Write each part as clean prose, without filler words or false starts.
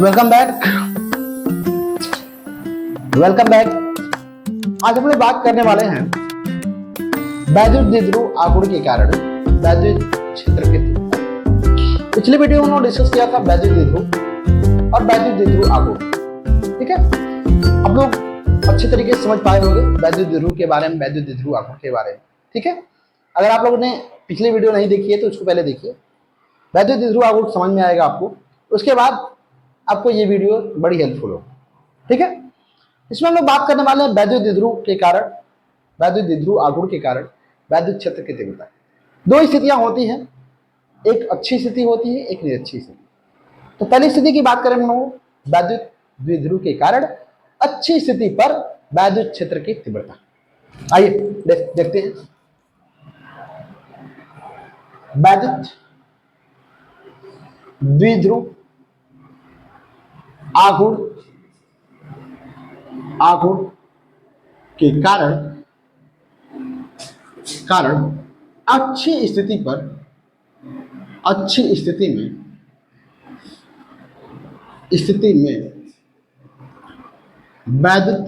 Welcome back. Welcome back. आज हम लोग बात करने वाले हैं वैद्युत द्विध्रुव आघूर्ण के कारण वैद्युत क्षेत्र के तीव्रता। पिछले वीडियो में उन्होंने डिस्कस किया था वैद्युत द्विध्रुव और वैद्युत द्विध्रुव आघूर्ण। ठीक है, आप लोग अच्छे तरीके से समझ पाए होंगे वैद्युत द्विध्रुव के बारे में, वैद्युत द्विध्रुव आघूर्ण के बारे में। ठीक है, अगर आप लोगों ने पिछले वीडियो नहीं देखी है तो उसको पहले देखिए, वैद्युत द्विध्रुव आघूर्ण समझ में आएगा आपको। उसके बाद आपको ये वीडियो बड़ी हेल्पफुल हो। ठीक है, इसमें हम लोग बात करने वाले हैं वैद्युत द्विध्रुव के कारण, वैद्युत द्विध्रुव आघूर्ण के कारण वैद्युत क्षेत्र की तीव्रता। दो स्थितियां होती हैं, एक अच्छी स्थिति होती है, एक निरक्षी स्थिति। तो पहली स्थिति की बात करें हम लोग, वैद्युत द्विध्रुव के कारण अच्छी स्थिति पर वैद्युत क्षेत्र की तीव्रता। आइए देखते हैं वैद्युत द्विध्रुव आघूर्ण के कारण अच्छी स्थिति में वैद्युत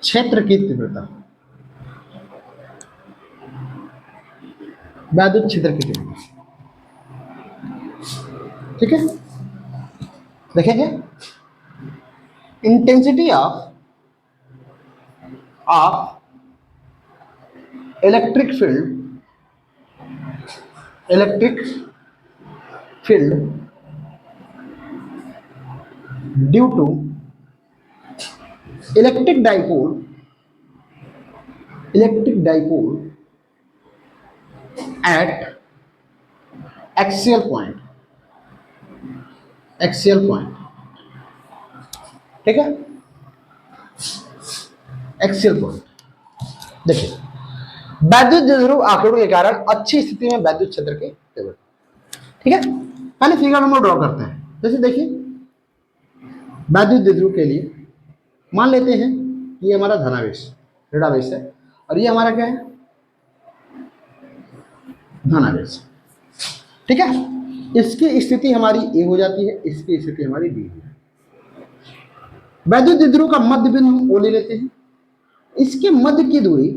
क्षेत्र की तीव्रता, वैद्युत क्षेत्र की तीव्रता। ठीक है, देखेंगे intensity of electric field due to electric dipole at axial point. ठीक है, एक्सियल पॉइंट। देखिए, वैद्युत द्विध्रुव आघूर्ण के कारण अच्छी स्थिति में वैद्युत क्षेत्र की तीव्रता। ठीक है, पहले फिगर हम लोग ड्रॉ करते हैं। जैसे देखिए, वैद्युत द्विध्रुव के लिए मान लेते हैं ये हमारा धनावेश, ऋणावेश है, और ये हमारा क्या है, धनावेश। ठीक है, इसकी स्थिति हमारी ए हो जाती है, इसकी स्थिति हमारी बी हो जाती है। वैद्युत द्विध्रुव का मध्य बिंदु हम ओ ले लेते हैं। इसके मध्य की दूरी,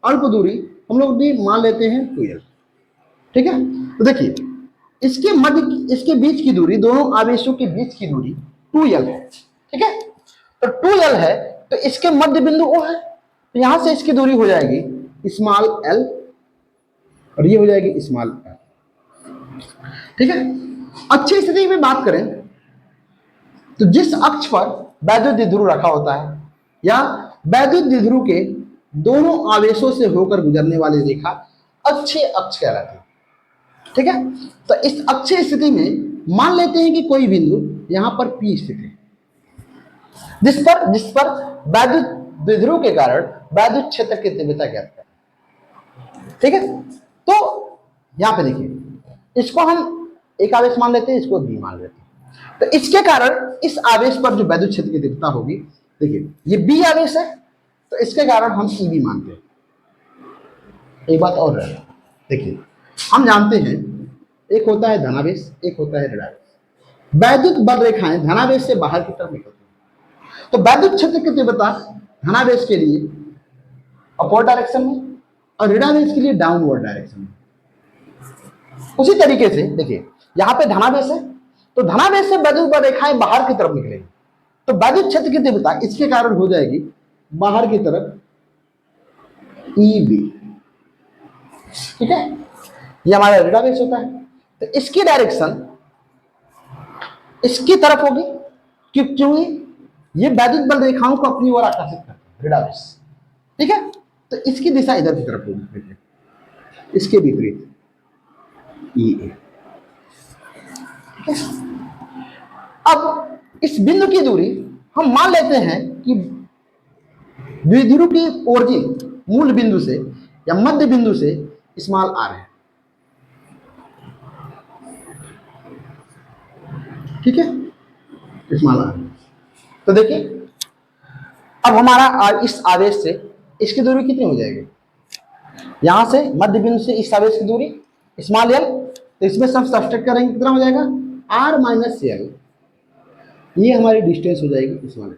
अल्प दूरी हम लोग भी मान लेते हैं 2l। ठीक है, तो देखिए इसके बीच की दूरी, दोनों आवेशों के बीच की दूरी 2l है। ठीक है, तो 2l है तो इसके मध्य बिंदु O है, तो यहां से इसकी दूरी हो जाएगी स्मॉल l और ये हो जाएगी स्मॉल l। ठीक है, अच्छी स्थिति में बात करें तो जिस अक्ष पर वैद्युत द्विध्रुव रखा होता है या वैद्युत द्विध्रुव के दोनों आवेशों से होकर गुजरने वाली रेखा अक्षीय अक्ष कहलाती है। ठीक है, तो इस अक्षीय स्थिति में मान लेते हैं कि कोई बिंदु यहां पर P स्थित है, जिस पर वैद्युत द्विध्रुव के कारण वैद्युत क्षेत्र की तीव्रता ज्ञात करें। ठीक है, तो यहां पे देखिए, इसको हम एक आवेश मान लेते हैं, इसको B मान लेते हैं। तो इसके कारण इस आवेश पर जो वैद्युत क्षेत्र की तीव्रता होगी, देखिए ये B आवेश है तो इसके कारण हम EB मानते हैं। एक बात और है, देखिए हम जानते हैं एक होता है धनावेश, एक होता है ऋणावेश। वैद्युत बल रेखाएं धनावेश से बाहर की तरफ निकलती हैं, तो वैद्युत क्षेत्र की तीव्रता धनावेश के लिए अपवर्ड डायरेक्शन में और ऋणावेश के लिए डाउनवर्ड डायरेक्शन में। उसी तरीके से देखिए यहां पे धनावेश है तो धनावेश से वैद्युत बल रेखाएं बाहर की तरफ निकलेंगी, तो वैद्युत क्षेत्र की तीव्रता इसके कारण हो जाएगी बाहर की तरफ EB। ठीक है, ये हमारा ऋणावेश होता है तो इसकी डायरेक्शन इसकी तरफ होगी, क्योंकि ये वैद्युत बल रेखाओं को अपनी ओर आकर्षित करता है, ऋणावेश। ठीक है, तो इसकी दिशा इधर की तरफ होगी, इसके विपरीत EA। अब इस बिंदु की दूरी हम मान लेते हैं कि द्विध्रुव की ओरिजिन मूल बिंदु से या मध्य बिंदु से स्मॉल r है। ठीक है, स्मॉल r। तो देखिए अब हमारा इस आवेश से इसकी दूरी कितनी हो जाएगी, यहां से मध्य बिंदु से इस आवेश की दूरी स्मॉल l, तो इसमें सब सब्सट्रैक्ट करेंगे कितना हो जाएगा आर माइनस एल, ये हमारी डिस्टेंस हो जाएगी इस वाले,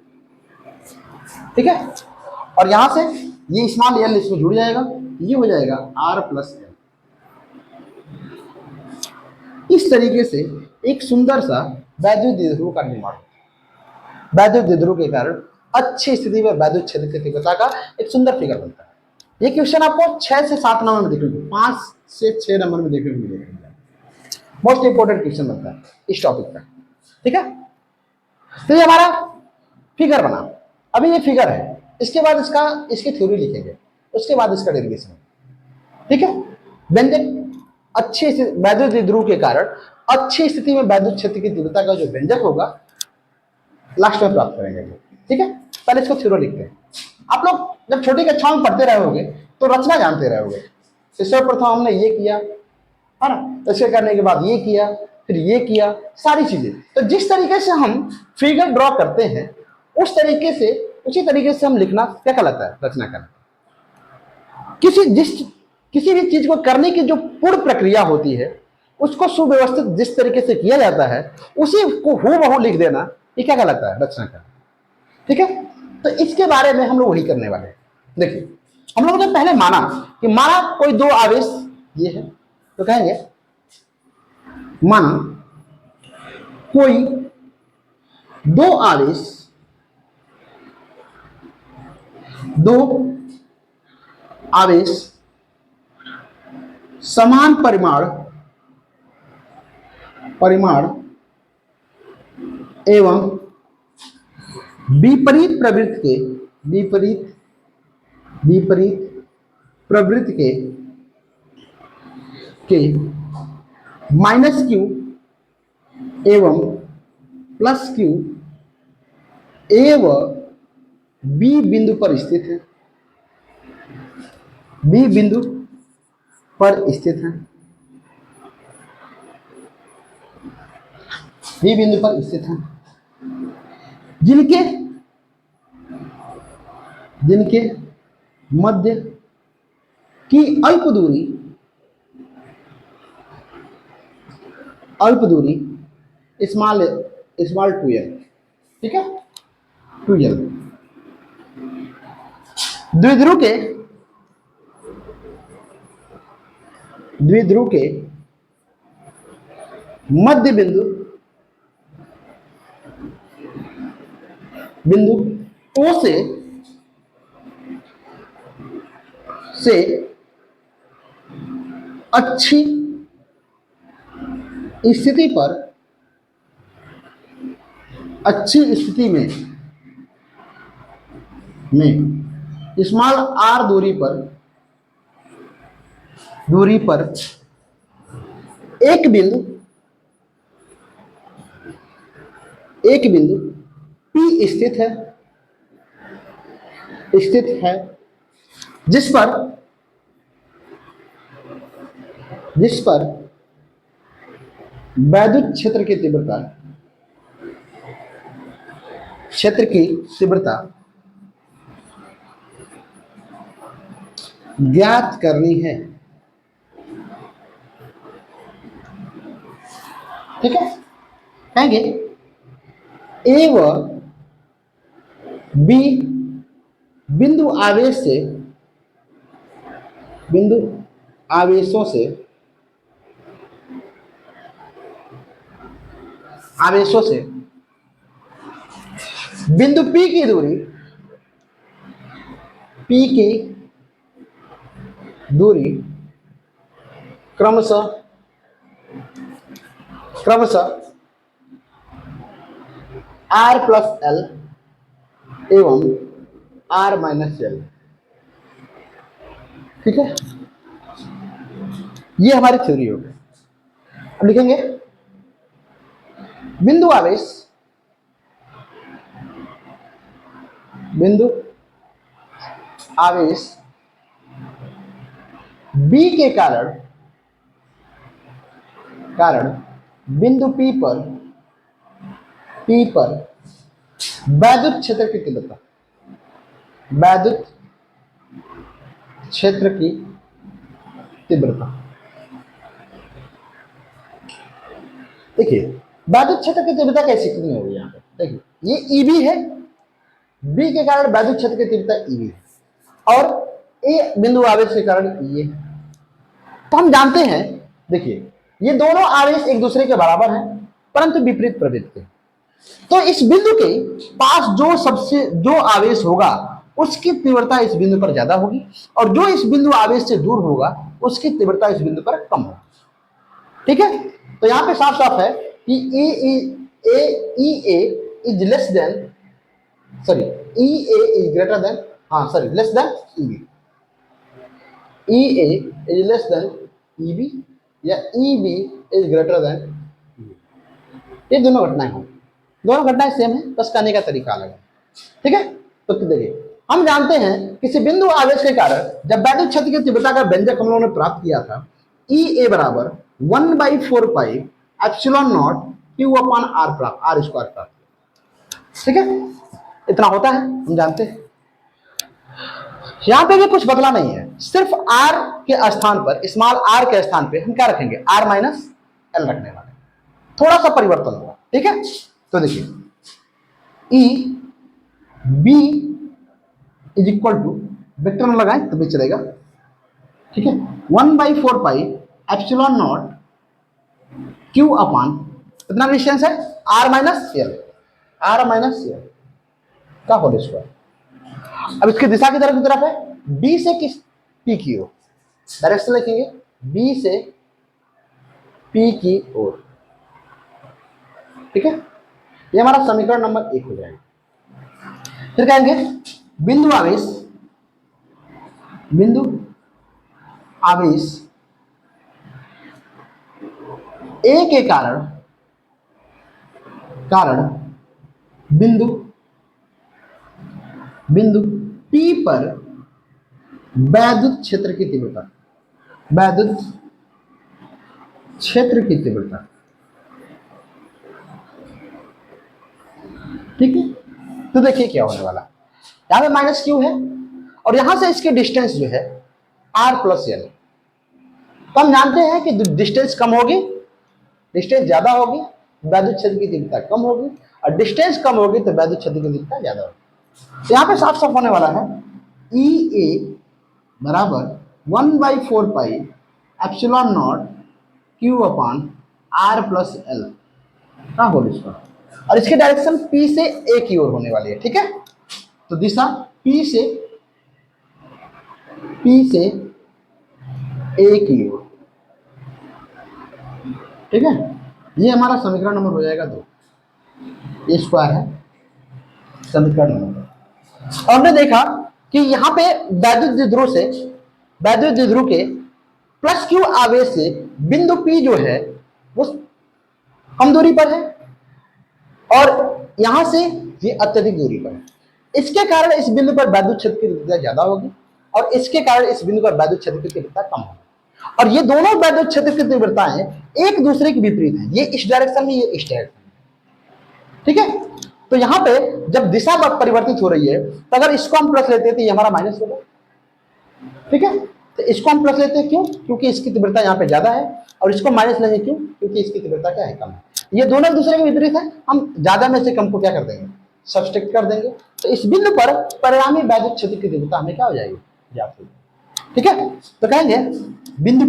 ठीक है। और यहां से ये स्मॉल एल इसमें जुड़ जाएगा, ये हो जाएगा आर प्लस एल। इस तरीके से एक सुंदर सा वैद्युत द्विध्रुव का निर्माण होता है। वैद्युत द्विध्रुव के कारण अच्छी स्थिति में वैद्युत क्षेत्र की तीव्रता का एक सुंदर फिगर बनता है। ये क्वेश्चन आपको 6 से 7 नंबर में देखने को, 5 से 6 नंबर में देखने को मिलेगा। मोस्ट इंपोर्टेंट क्वेश्चन बनता है इस टॉपिक का, ठीक है। तो ये हमारा फिगर बना। अभी ये फिगर है, इसके बाद इसकी थ्योरी लिखेंगे, उसके बाद इसका डेरिवेशन, ठीक है। व्यंजक अच्छी वैद्युत द्विध्रुव के कारण अच्छी स्थिति में वैद्युत क्षेत्र की तीव्रता का जो व्यंजक होगा लास्ट में प्राप्त करेंगे, ठीक है। पहले इसको थ्योरी लिखते हैं। आप लोग जब छोटी कक्षाओं में पढ़ते रहे होगे तो रचना जानते रहे होगे। सर्वप्रथम हमने ये किया, है ना, ऐसे करने के बाद ये किया, फिर ये किया, सारी चीजें। तो जिस तरीके से हम फिगर ड्रॉ करते हैं उस तरीके से, उसी तरीके से हम लिखना क्या कहलाता है, रचना करना। किसी भी चीज को करने की जो पूर्ण प्रक्रिया होती है उसको सुव्यवस्थित जिस तरीके से किया जाता है उसी को हूबहू लिख देना, ये क्या कहलाता है, रचना करना, ठीक है। तो इसके बारे में हम लोग वही करने वाले हैं। देखिए, हम लोगों ने पहले माना कि माना कोई दो आवेश ये है, तो कहेंगे माना कोई दो आवेश समान परिमाण एवं विपरीत प्रवृत्ति के माइनस क्यू एवं प्लस क्यू एवं बी बिंदु पर स्थित है, बी बिंदु पर स्थित है, बी बिंदु पर स्थित है, जिनके मध्य की अल्प दूरी स्मॉल 2l, ठीक है, 2l। द्विध्रुव के मध्य बिंदु O से अच्छी स्थिति में स्मॉल r दूरी पर एक बिंदु P स्थित है जिस पर वैद्युत क्षेत्र की तीव्रता ज्ञात करनी है, ठीक है। कहेंगे ए व बी बिंदु आवेशों से बिंदु P की दूरी क्रमशः r प्लस l एवं r माइनस l, ठीक है। ये हमारी थ्योरी होगी। अब लिखेंगे बिंदु आवेश B के कारण बिंदु P पर वैद्युत क्षेत्र की तीव्रता, देखिए वैद्युत क्षेत्र की तीव्रता कैसी कितनी होगी यहाँ पे देखिए, ये ईबी है, बी के कारण वैद्युत क्षेत्र की तीव्रता ईबी है और ए बिंदु आवेश के कारण ये है। तो हम जानते हैं, देखिए ये दोनों आवेश एक दूसरे के बराबर हैं परंतु विपरीत प्रवृत्ति के। तो इस बिंदु के पास जो आवेश होगा उसकी तीव्रता इस बिंदु पर ज्यादा होगी और जो इस बिंदु आवेश से दूर होगा उसकी तीव्रता इस बिंदु पर कम होगी। ठीक है, तो यहां पे साफ साफ है कि E A is less than E A is greater than less than EB, E A is less than EB या EB is greater than EB. ये दोनों घटनाएं होंगी, दोनों घटनाएं सेम है, बस करने का तरीका अलग है। ठीक है, तो देखिए हम जानते हैं किसी बिंदु आवेश के कारण जब वैद्युत क्षेत्र की तीव्रता का व्यंजक हम लोगों ने प्राप्त किया था, ई ए बराबर 1/4 pi epsilon naught q upon are square प्राप्त। ठीक है, इतना होता है हम जानते हैं। यहां पे भी कुछ बदला नहीं है, सिर्फ आर के स्थान पर, स्मॉल आर के स्थान पे हम क्या रखेंगे, आर माइनस एल रखने वाले, थोड़ा सा परिवर्तन होगा। ठीक है, तो देखिए E B is equal to, vector में लगाएं तभी चलेगा। ठीक है, 1/4 pi epsilon naught q upon, कितना डिस्टेंस है, आर माइनस एल का होल स्क्वायर। अब इसकी दिशा की तरफ है, बी से किस, पी की ओर, डायरेक्शन लिखेंगे बी से पी की ओर। ठीक है, ये हमारा समीकरण नंबर 1 हो जाएगा। फिर कहेंगे बिंदु आवेश ए के कारण बिंदु पी पर वैद्युत क्षेत्र की तीव्रता, ठीक है। तो देखिए क्या होने वाला, यहां पे माइनस क्यू है और यहां से इसकी डिस्टेंस जो है आर प्लस एल। तो हम जानते हैं कि डिस्टेंस कम होगी, डिस्टेंस ज्यादा होगी, वैद्युत क्षेत्र की तीव्रता कम होगी, और डिस्टेंस कम होगी तो वैद्युत क्षेत्र की तीव्रता ज्यादा होगी। तो यहां पे साफ साफ होने वाला है ई ए बराबर 1/4 pi epsilon naught q upon r plus L का होल स्क्वायर, और इसकी डायरेक्शन पी से ए की ओर होने वाली है। ठीक है, तो दिशा पी से ए की ओर। ठीक है, ये हमारा समीकरण नंबर हो जाएगा 2, ये स्क्वायर है समीकरण नंबर। और हमने देखा कि यहाँ पे वैद्युत द्विध्रुव के प्लस क्यू आवेश से बिंदु पी जो है वो कम दूरी पर है और यहां से ये अत्यधिक दूरी पर है। इसके कारण इस बिंदु पर वैद्युत क्षेत्र की तीव्रता ज्यादा होगी और इसके कारण इस बिंदु पर वैद्युत क्षेत्र की तीव्रता कम होगी, और ये दोनों वैद्युत क्षेत्र की तीव्रताएं एक दूसरे के विपरीत हैं, ये इस डायरेक्शन में, ये इस डायरेक्शन में। ठीक है, तो यहां पे जब दिशा परिवर्तित हो रही है तो अगर इसको हम प्लस लेते हैं तो ये हमारा माइनस होगा। ठीक है, तो इसको हम प्लस लेते हैं, क्यों, क्योंकि इसकी तीव्रता यहाँ पे ज्यादा है, और इसको माइनस लेंगे क्यों, क्योंकि इसकी तीव्रता क्या है, कम है। ये दोनों एक दूसरे के विपरीत है, हम ज्यादा में से कम को क्या कर देंगे, सब्सट्रैक्ट कर देंगे, तो इस बिंदु पर परिणामी वैद्युत क्षेत्र की तीव्रता हमें क्या हो जाएगी, ज्ञात हो जाएगी। ठीक है, तो कहेंगे बिंदु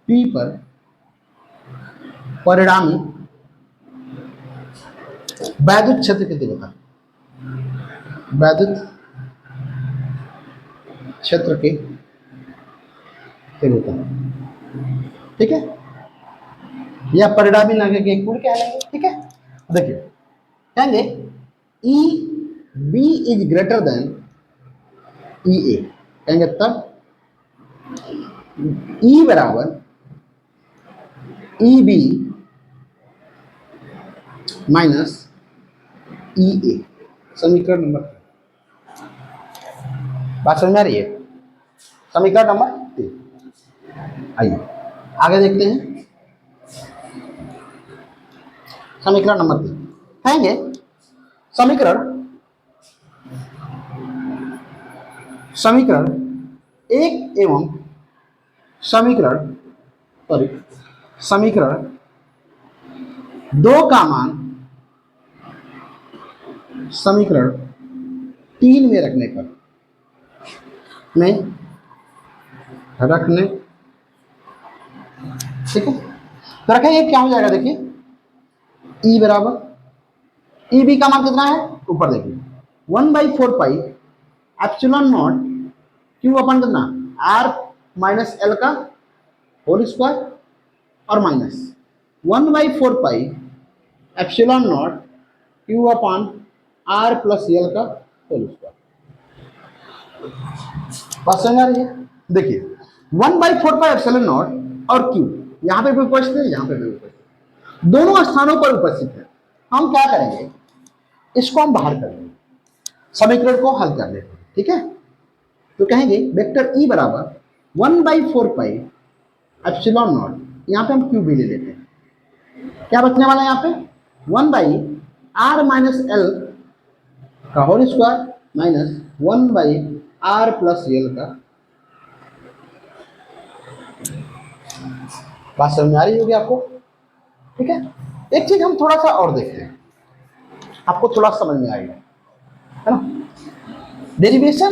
P पर परिणामी वैद्युत क्षेत्र की तीव्रता, ठीक है, या परिणामी ना के कुल क्या लेंगे। ठीक है, देखिए कहेंगे E B is greater than E A, कहेंगे तब ई बराबर ई बी माइनस ई ए, समीकरण नंबर, बात समझ में आ रही है, समीकरण नंबर 3। आइए आगे देखते हैं, समीकरण नंबर 3 कहेंगे समीकरण 1 एवं समीकरण सॉरी समीकरण 2 का मान समीकरण 3 में रखने पर ठीक है, तो रखेंगे क्या हो जाएगा, देखिए ई बराबर ई बी का मान कितना है, ऊपर देखिए 1/4 pi epsilon naught q upon कितना आर माइनस एल का होल स्क्वायर और minus 1/4 pi epsilon naught q upon r plus L का होल स्क्वायर। बात समझ आ रही है? देखिए 1/4 पाई एप्सिलॉन नॉट और क्यू यहाँ पे भी उपस्थित है, यहाँ पे भी उपस्थित है, दोनों स्थानों पर उपस्थित है। हम क्या करेंगे, इसको हम बाहर कर लेंगे, समीकरण को हल कर लेते हैं, ठीक है। तो कहेंगे वेक्टर ई बराबर 1/4 पाई एप्सिलॉन नॉट, यहाँ पे हम क्यू भी ले लेते हैं, क्या बचने वाला है यहाँ पे 1/r माइनस एल का whole square minus 1/r plus L का। बात समझ में आ रही होगी आपको, ठीक है। एक चीज हम थोड़ा सा और देखते हैं, आपको थोड़ा समझ में आएगा, है ना। डेरिवेशन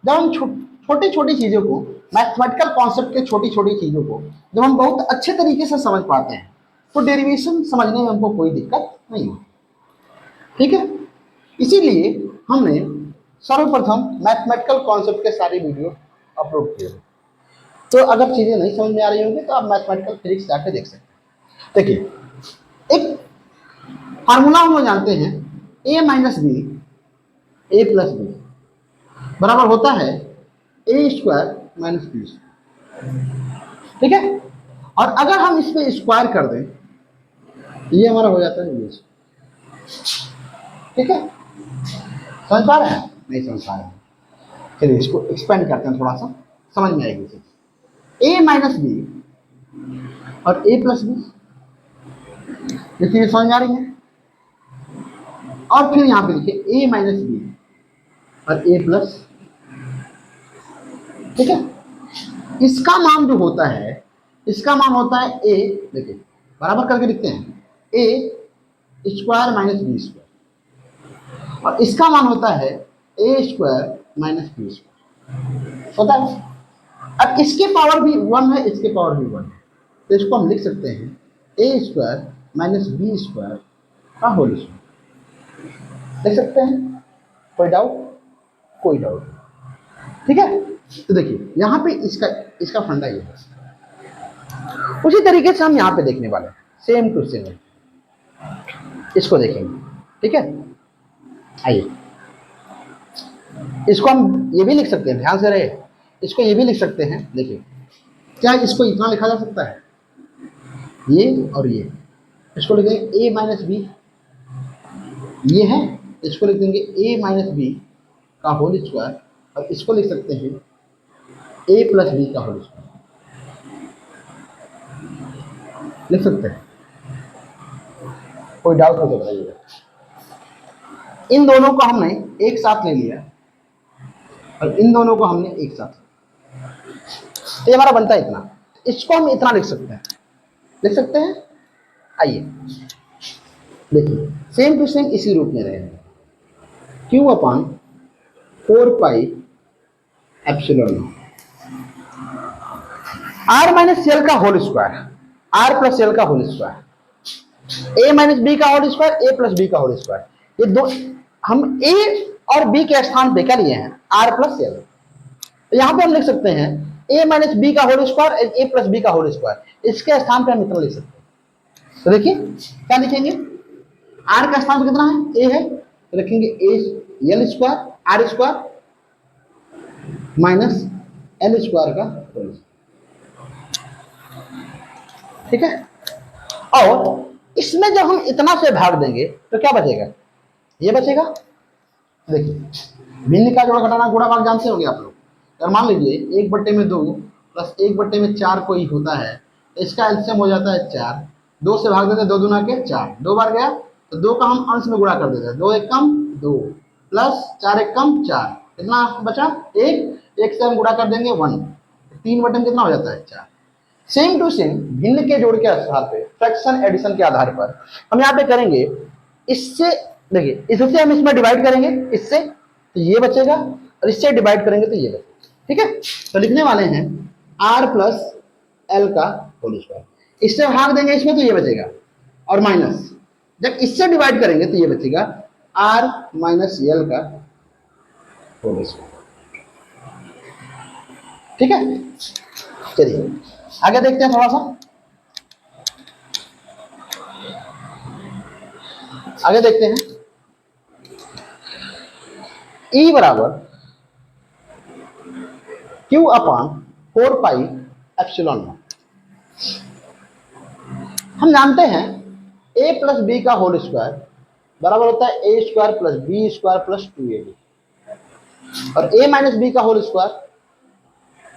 जब हम छोटी छोटी चीजों को, मैथमेटिकल कॉन्सेप्ट के छोटी छोटी चीजों को जब हम बहुत अच्छे तरीके से समझ पाते हैं तो डेरिवेशन समझने में हमको कोई दिक्कत नहीं होती, ठीक है। इसीलिए हमने सर्वप्रथम मैथमेटिकल कॉन्सेप्ट के सारे वीडियो अपलोड किए। तो अगर चीजें नहीं समझ में आ रही होंगी तो आप मैथमेटिकल फिजिक्स जाके देख सकते हैं। देखिए एक फार्मूला हम लोग जानते हैं, a minus b a plus b बराबर होता है a square minus B square, ठीक है। और अगर हम इस पे स्क्वायर कर दें, ये हमारा हो जाता है ये, ठीक है। समझ पा रहे हैं? नहीं समझ पा रहे हैं, चलिए इसको एक्सपेंड करते हैं, थोड़ा सा समझ में आएगी चीज। ए माइनस बी और ए प्लस बी, ये चीजें समझ आ रही है। और फिर यहां पे देखिए ए माइनस बी और ए प्लस, ठीक है। इसका मान जो होता है, इसका मान होता है ए, देखिए बराबर करके लिखते हैं, ए स्क्वायर माइनस बी स्क्वायर, और इसका मान होता है a square minus B square होता है। अब इसके पावर भी 1 है, इसके पावर भी 1 है, तो इसको हम लिख सकते हैं ए स्क्वायर माइनस बी स्क्वायर का होल स्क्वायर, लिख सकते हैं। कोई डाउट? कोई डाउट, ठीक है। तो देखिए यहाँ पे इसका फंडा ये है, उसी तरीके से हम यहाँ पे देखने वाले हैं, सेम टू सेम इसको देखेंगे, ठीक है। आइए इसको हम ये भी लिख सकते हैं, ध्यान से रहे, इसको ये भी लिख सकते हैं। देखिए क्या इसको इतना लिखा जा सकता है, ये और ये, इसको लिखेंगे a माइनस बी, ये है, इसको लिख देंगे a माइनस बी का होल स्क्वायर, और इसको लिख सकते हैं a प्लस बी का होल स्क्वायर, लिख सकते हैं। कोई डाउट हो तो बताइएगा। इन दोनों को हमने एक साथ ले लिया और इन दोनों को हमने एक साथ, तो ये हमारा बनता है इतना, इसको हम इतना लिख सकते हैं, लिख सकते हैं। आइए देखिए सेम टू सेम इसी रूप में रहेगा, q upon 4 pi epsilon r minus l का whole square, r plus L का whole square, a minus B का whole square, a plus B का होल स्क्वायर। ये दो हम ए और बी के स्थान पे क्या लिए हैं, आर प्लस एल, तो यहां पे हम लिख सकते हैं ए माइनस बी का whole square, a plus B का होल स्क्वायर, इसके स्थान पे हम इतना लिख सकते हैं। तो देखिए क्या लिखेंगे, आर का स्थान पे कितना है, ए है, तो लिखेंगे a l square r square minus L square का होल स्क्वायर, ठीक है। और इसमें जब हम इतना से भाग देंगे तो क्या बचेगा, ये बचेगा। देखिए भिन्न का जोड़ा घटाना गुणा भाग जानते होंगे आप लोग। अगर मान लीजिए 1/2 प्लस 1/4 कोई होता है, तो इसका एलसीएम हो जाता है 4, 2 से भाग देते हैं, 2 दूना के 4, 2 बार गया तो 2 का हम अंश में गुणा कर देते हैं, 2 1 कम 2 प्लस 4 1 कम 4, कितना बचा 1, 1 से हम गुणा कर देंगे 1, 3 बटे में कितना हो जाता है 4, सेम टू सेम भिन्न के जोड़ के आधार पे, फ्रैक्शन एडिशन के आधार पर हम यहाँ पे करेंगे। इससे देखिए, इससे हम इसमें डिवाइड करेंगे, इससे तो ये बचेगा, और इससे डिवाइड करेंगे तो ये बचेगा। ठीक है, तो लिखने वाले हैं आर प्लस एल का होल स्क्वायर। इससे भाग देंगे इसमें तो ये बचेगा, और माइनस जब इससे डिवाइड करेंगे तो ये बचेगा आर माइनस एल का होल स्क्वायर। ठीक है, चलिए आगे देखते हैं थोड़ा सा। आगे देखते हैं, E बराबर Q upon 4 pi epsilon naught. हम जानते हैं a प्लस बी का होल स्क्वायर बराबर होता है a square plus B square plus 2ab, और a माइनस बी का whole square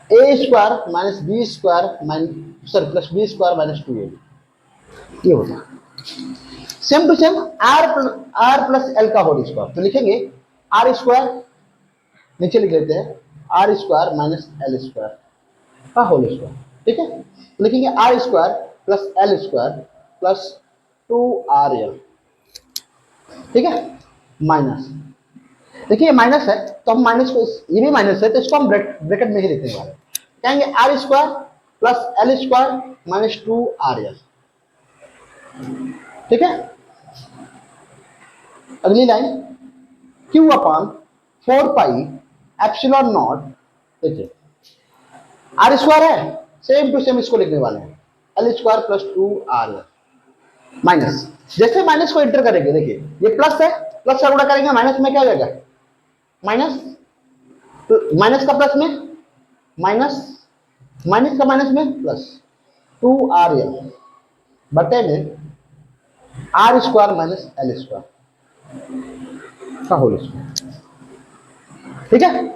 a square minus B square plus B square minus 2ab, ये होता है। Same to same R plus L का होल स्क्वायर, तो लिखेंगे आर स्क्वायर, नीचे लिख लेते हैं R square minus L square का होल स्क्वायर। ठीक है, तो लिखेंगे R square plus L square plus 2RL। ठीक है, माइनस, देखिए माइनस है तो हम माइनस को, ये भी माइनस है तो इसको हम ब्रैकेट में ही लिखने वाले, कहेंगे R square plus L square minus 2RL। ठीक है, अगली line Q upon 4 pi epsilon naught. देखिए आर स्क्वायर है, सेम टू सेम इसको लिखने वाले हैं L square plus 2RL minus, जैसे माइनस को एंटर करेंगे, देखिए ये प्लस है, प्लस का गुणा करेंगे माइनस में क्या हो जाएगा, माइनस, माइनस का प्लस में माइनस, माइनस का माइनस में प्लस 2RL बटे में R square minus L square का होल स्क्वायर। ठीक है,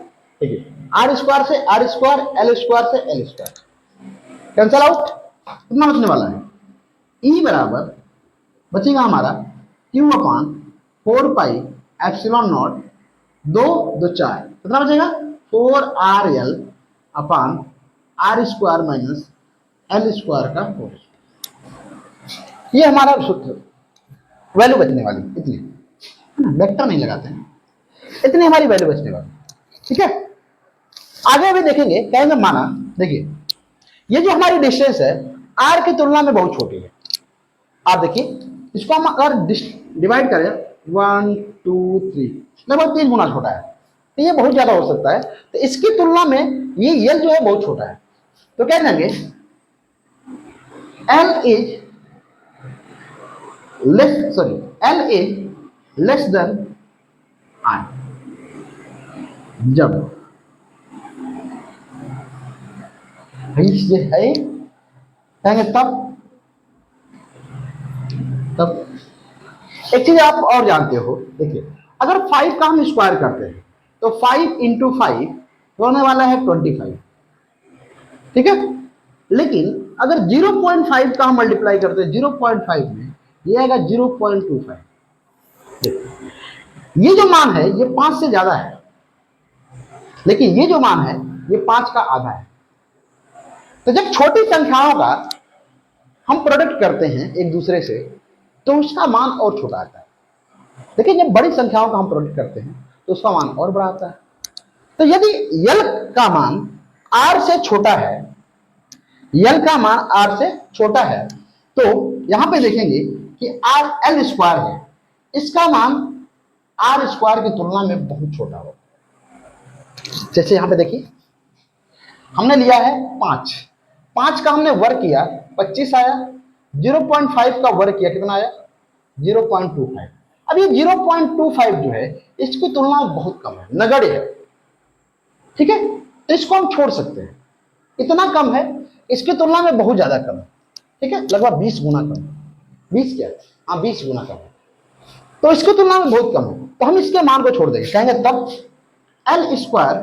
ठीक है, आर स्क्वायर से आर स्क्वायर, एल स्क्वायर से एल स्क्वायर कैंसल आउट, कितना बचने वाला है, ई बराबर बचेगा हमारा Q upon 4 pi epsilon naught, 2 2 4, कितना बचेगा 4RL upon are square minus L square का होल स्क्वायर। ये हमारा सूत्र, वैल्यू बचने वाली इतनी, वेक्टर नहीं लगाते हैं, इतनी हमारी वैल्यू बचने वाली। ठीक है, आगे भी देखेंगे, कहेंगे माना, देखिए ये जो हमारी डिस्टेंस है आर की तुलना में बहुत छोटी है। आप देखिए इसको हम अगर डिवाइड करें 1 2 3, लगभग 3 गुना छोटा है, तो ये बहुत ज्यादा हो सकता है, तो इसकी तुलना में ये यल जो है बहुत छोटा है, तो कह देंगे L is less then I, जब ये है कहेंगे तब एक चीज आप और जानते हो, देखिए अगर 5 का हम स्क्वायर करते हैं तो 5 इंटू 5 होने वाला है 25। ठीक है, लेकिन अगर 0.5 का हम मल्टीप्लाई करते हैं 0.5 में, ये आएगा 0.25। ये जो मान है ये 5 से ज्यादा है, लेकिन ये जो मान है ये 5 का आधा है। तो जब छोटी संख्याओं का हम प्रोडक्ट करते हैं एक दूसरे से तो उसका मान और छोटा आता है, लेकिन जब बड़ी संख्याओं का हम प्रोडक्ट करते हैं तो उसका मान और बड़ा आता है। तो यदि यल का मान आर से छोटा है, यल का मान आर से छोटा है, तो यहां पे देखेंगे कि आर एल स्क्वायर है, इसका मान आर स्क्वायर की तुलना में बहुत छोटा होगा। जैसे यहां पे देखिए हमने लिया है 5 का हमने वर्क किया 25 आया, 0.5 का वर्क किया कितना आया 0.25। अब ये 0.25 जो है इसकी तुलना में बहुत कम है, नगण्य है। ठीक है, तो इसको हम छोड़ सकते हैं, इतना कम है, इसकी तुलना में बहुत ज्यादा कम है। ठीक है, लगभग 20 गुना कम, 20 क्या, हाँ 20 गुना कम है, तो इसकी तुलना में बहुत कम है, तो हम इसके मान को छोड़ देंगे, कहेंगे तब एल स्क्वायर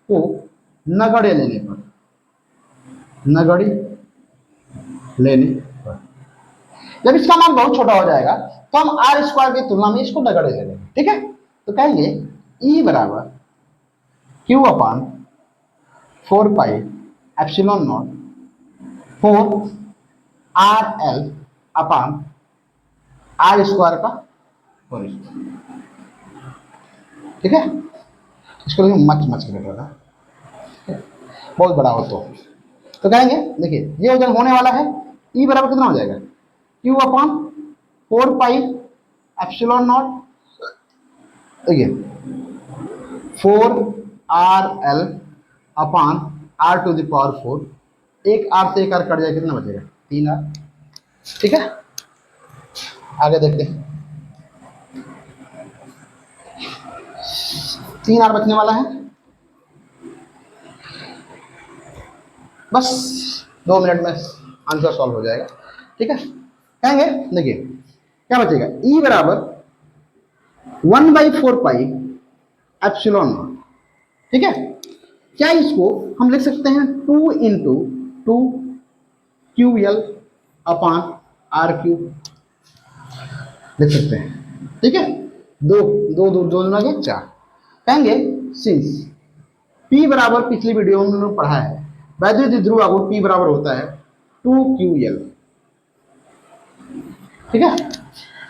को नगण्य लेने पर, नगण्य लेने पर जब इसका मान बहुत छोटा हो जाएगा तो हम आर स्क्वायर की तुलना में इसको नगण्य ले लेंगे। ठीक है, तो कहेंगे ई बराबर Q upon 4 pi epsilon not 4 RL upon R square का होल स्क्वायर। ठीक है, इसको देखिए मच मच के रखा बहुत बड़ा हो तो कहेंगे देखिए ये वजन होने वाला है, ई बराबर कितना हो जाएगा, Q upon 4 pi epsilon naught, देखिए 4 RL अपान R⁴, एक R से एक R कट जाए कितना बचेगा, 3R। ठीक है, आगे देखते हैं, 3R बचने वाला है, बस 2 मिनट में आंसर सॉल्व हो जाएगा। ठीक है, कहेंगे देखिए क्या बचेगा, ई बराबर 1/4 पाई एप्सिलॉन नॉट। ठीक है, क्या इसको हम लिख सकते हैं 2 इंटू 2 QL अपान R³ लिख सकते हैं। ठीक है, दो दो दो दो लगे 4। कहेंगे सिंस P बराबर पिछली वीडियो में हमने पढ़ा है वैद्युत ध्रुव आघूर्ण P बराबर होता है 2QL। ठीक है,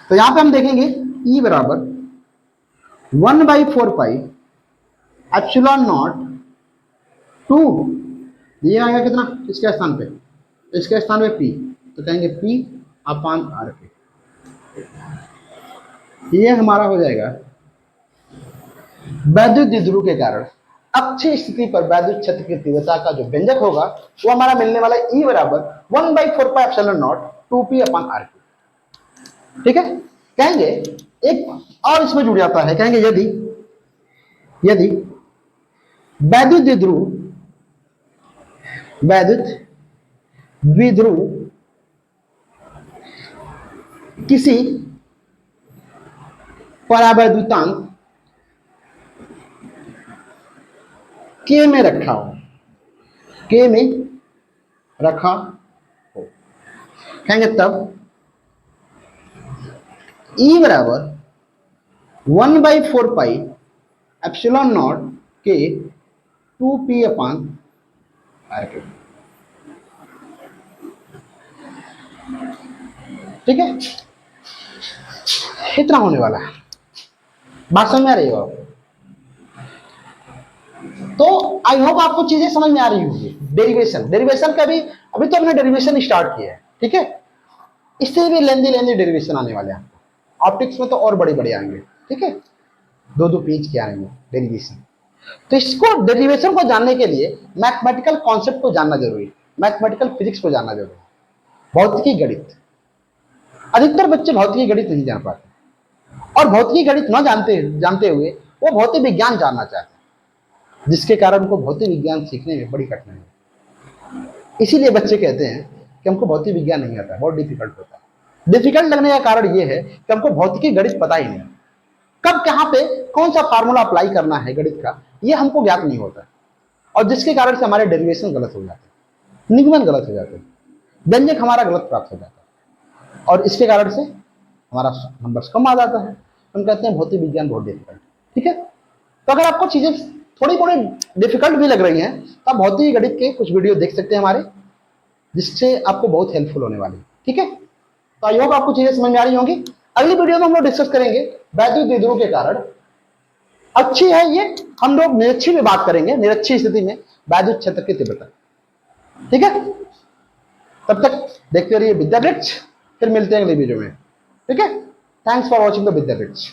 तो यहां पे हम देखेंगे E बराबर 1/4 पाई एप्सिलॉन नॉट 2 दिया आएगा कितना इसके स्थान पे, इसके स्थान पे P, तो कहेंगे P अपान R²। ये हमारा हो जाएगा वैद्युत द्विध्रुव के कारण अक्षीय स्थिति पर वैद्युत क्षेत्र की तीव्रता का जो व्यंजक होगा वो हमारा मिलने वाला E बराबर 1/4 pi epsilon not 2P upon R²। ठीक है, कहेंगे एक और इसमें जुड़ जाता है, कहेंगे यदि वैद्युत द्विध्रुव किसी परावैद्युतांक K में रखा हो, कहेंगे तब E बराबर 1/4 pi epsilon not K 2P upon R²। ठीक है, इतना होने वाला है, बात समझ में आ रही हो? तो आई होप आपको चीजें समझ में आ रही होगी। डेरिवेशन का भी अभी तो हमने डेरिवेशन स्टार्ट किया है। ठीक है, इससे भी लेंदी डेरिवेशन आने वाले हैं आपको, ऑप्टिक्स में तो और बड़े बड़े आएंगे। ठीक है, 2 पेज के आएंगे डेरिवेशन। तो इसको डेरिवेशन को जानने के लिए मैथमेटिकल कॉन्सेप्ट को जानना जरूरी है, मैथमेटिकल फिजिक्स को जानना जरूरी है, भौतिकी गणित। अधिकतर बच्चे भौतिकी गणित नहीं जान पाते और भौतिकी गणित न जानते हुए वो भौतिक विज्ञान जानना चाहते हैं, जिसके कारण उनको भौतिक विज्ञान सीखने में बड़ी कठिनाई है। इसीलिए बच्चे कहते हैं कि हमको भौतिक विज्ञान नहीं आता, बहुत डिफिकल्ट होता है। डिफिकल्ट लगने का कारण यह है कि हमको भौतिकी गणित पता ही नहीं, कब कहां पे कौन सा फार्मूला अप्लाई करना है गणित का ये हमको ज्ञात नहीं होता, और जिसके कारण से हमारे डेरिवेशन गलत हो जाते हैं, निगमन गलत हो जाते हैं, व्यंजक हमारा गलत प्राप्त हो जाता है, और इसके कारण से हमारा नंबर्स कम आ जाता है। हम कहते हैं भौतिक विज्ञान बहुत डिफिकल्ट। ठीक है, तो अगर आपको चीजें थोड़ी थोड़ी डिफिकल्ट भी लग रही हैं तो आप भौतिक गणित के कुछ वीडियो देख सकते हैं हमारे, जिससे आपको बहुत हेल्पफुल होने वाली है। ठीक है, तो आई होप आपको चीजें समझ में आ रही होंगी। अगली वीडियो में हम लोग डिस्कस करेंगे वैद्युत द्विध्रुव के कारण अच्छी है ये, हम लोग निरक्षी में बात करेंगे, निरक्षी स्थिति में वैद्युत क्षेत्र की तीव्रता। ठीक है, तब तक देखते रहिए विद्यावृक्ष, फिर मिलते हैं अगली वीडियो में। ठीक है, थैंक्स फॉर वॉचिंग द विद्यावृक्ष।